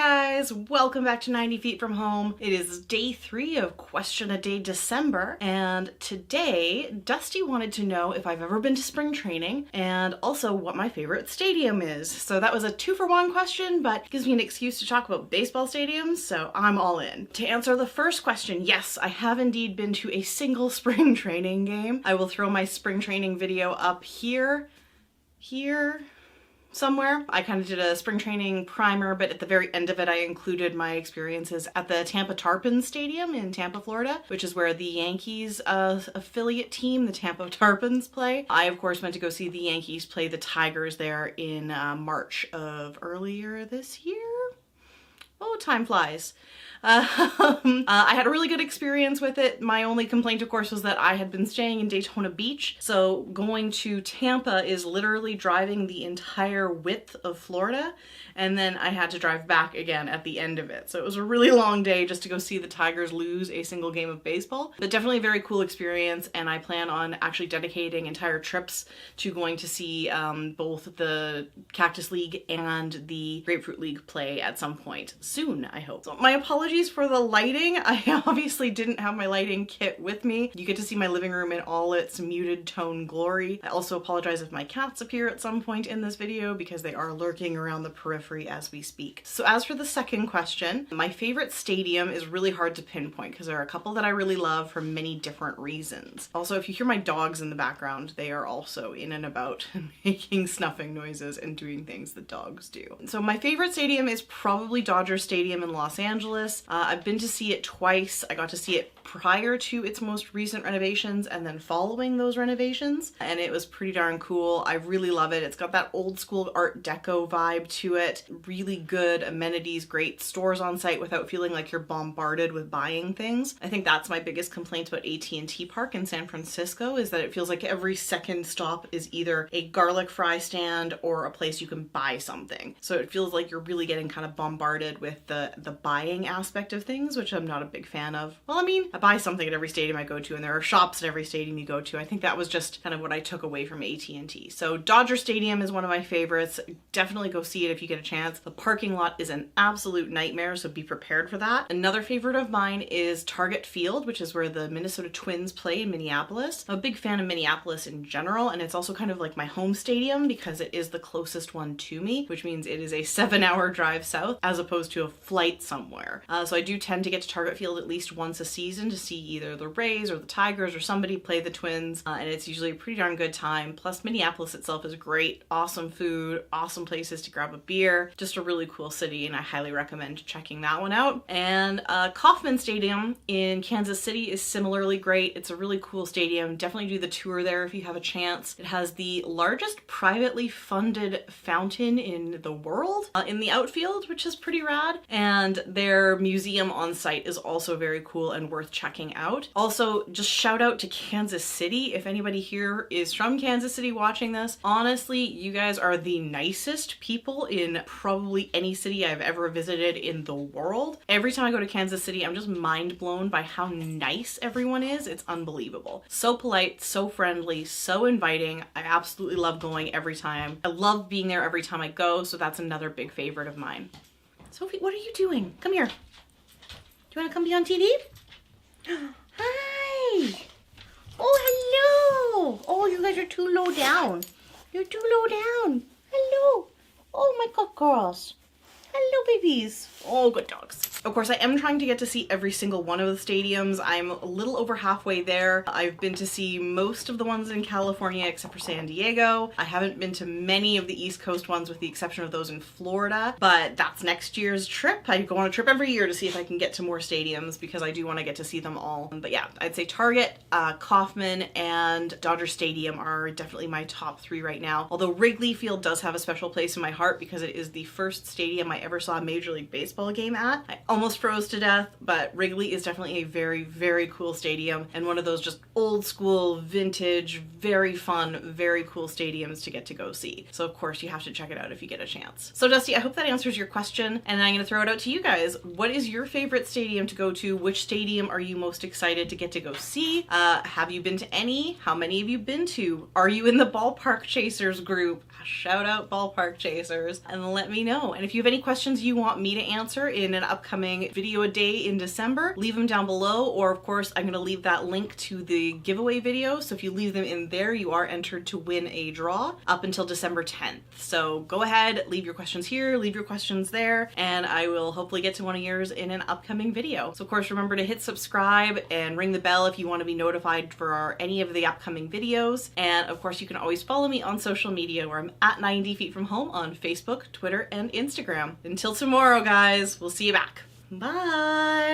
guys, welcome back to 90 Feet from Home. It is day 3 of Question a Day December, and today Dusty wanted to know if I've ever been to spring training and also what my favorite stadium is. So that was a 2-for-1 question, but gives me an excuse to talk about baseball stadiums, so I'm all in. To answer the first question, yes, I have indeed been to a single spring training game. I will throw my spring training video up here, somewhere. I kind of did a spring training primer, but at the very end of it, I included my experiences at the Tampa Tarpons Stadium in Tampa, Florida, which is where the Yankees affiliate team, the Tampa Tarpons, play. I, of course, went to go see the Yankees play the Tigers there in March of earlier this year. Oh, time flies. I had a really good experience with it. My only complaint, of course, was that I had been staying in Daytona Beach. So going to Tampa is literally driving the entire width of Florida. And then I had to drive back again at the end of it. So it was a really long day just to go see the Tigers lose a single game of baseball. But definitely a very cool experience. And I plan on actually dedicating entire trips to going to see both the Cactus League and the Grapefruit League play at some point soon, I hope. So my apologies for the lighting. I obviously didn't have my lighting kit with me. You get to see my living room in all its muted tone glory. I also apologize if my cats appear at some point in this video because they are lurking around the periphery as we speak. So as for the second question, my favorite stadium is really hard to pinpoint because there are a couple that I really love for many different reasons. Also, if you hear my dogs in the background, they are also in and about making snuffing noises and doing things that dogs do. So my favorite stadium is probably Dodger Stadium in Los Angeles. I've been to see it twice. I got to see it prior to its most recent renovations and then following those renovations, and it was pretty darn cool. I really love it. It's got that old school Art Deco vibe to it. Really good amenities, great stores on site without feeling like you're bombarded with buying things. I think that's my biggest complaint about AT&T Park in San Francisco, is that it feels like every second stop is either a garlic fry stand or a place you can buy something. So it feels like you're really getting kind of bombarded with the buying aspect of things, which I'm not a big fan of. Well, I mean, I buy something at every stadium I go to, and there are shops at every stadium you go to. I think that was just kind of what I took away from AT&T. So Dodger Stadium is one of my favorites. Definitely go see it if you get a chance. The parking lot is an absolute nightmare, so be prepared for that. Another favorite of mine is Target Field, which is where the Minnesota Twins play in Minneapolis. I'm a big fan of Minneapolis in general, and it's also kind of like my home stadium because it is the closest one to me, which means it is a 7-hour drive south as opposed to a flight somewhere. So I do tend to get to Target Field at least once a season to see either the Rays or the Tigers or somebody play the Twins, and it's usually a pretty darn good time. Plus Minneapolis itself is great, awesome food, awesome places to grab a beer, just a really cool city, and I highly recommend checking that one out. And Kauffman Stadium in Kansas City is similarly great. It's a really cool stadium. Definitely do the tour there if you have a chance. It has the largest privately funded fountain in the world in the outfield, which is pretty rad, and their museum on site is also very cool and worth checking out. Also, just shout out to Kansas City. If anybody here is from Kansas City watching this, honestly, you guys are the nicest people in probably any city I've ever visited in the world. Every time I go to Kansas City, I'm just mind blown by how nice everyone is. It's unbelievable. So polite, so friendly, so inviting. I absolutely love going every time. I love being there every time I go, so that's another big favorite of mine. Sophie, what are you doing? Come here. Do you want to come be on TV? Hi! Oh, hello! Oh, you guys are too low down. You're too low down. Hello. Oh, my good girls. Hello, babies. Oh, good dogs. Of course, I am trying to get to see every single one of the stadiums. I'm a little over halfway there. I've been to see most of the ones in California except for San Diego. I haven't been to many of the East Coast ones with the exception of those in Florida, but that's next year's trip. I go on a trip every year to see if I can get to more stadiums because I do want to get to see them all. But yeah, I'd say Target, Kauffman, and Dodger Stadium are definitely my top 3 right now. Although Wrigley Field does have a special place in my heart because it is the first stadium I ever saw a Major League Baseball game at. I almost froze to death, but Wrigley is definitely a very, very cool stadium and one of those just old school, vintage, very fun, very cool stadiums to get to go see. So of course you have to check it out if you get a chance. So Dusty, I hope that answers your question, and I'm going to throw it out to you guys. What is your favorite stadium to go to? Which stadium are you most excited to get to go see? Have you been to any? How many have you been to? Are you in the Ballpark Chasers group? Shout out Ballpark Chasers and let me know. And if you have any questions you want me to answer in an upcoming video a day in December, leave them down below, or of course I'm going to leave that link to the giveaway video. So if you leave them in there, you are entered to win a draw up until December 10th. So go ahead, leave your questions here, leave your questions there, and I will hopefully get to one of yours in an upcoming video. So of course remember to hit subscribe and ring the bell if you want to be notified for any of the upcoming videos. And of course you can always follow me on social media where I'm at 90 Feet From Home on Facebook, Twitter, and Instagram. Until tomorrow, guys, we'll see you back. Bye!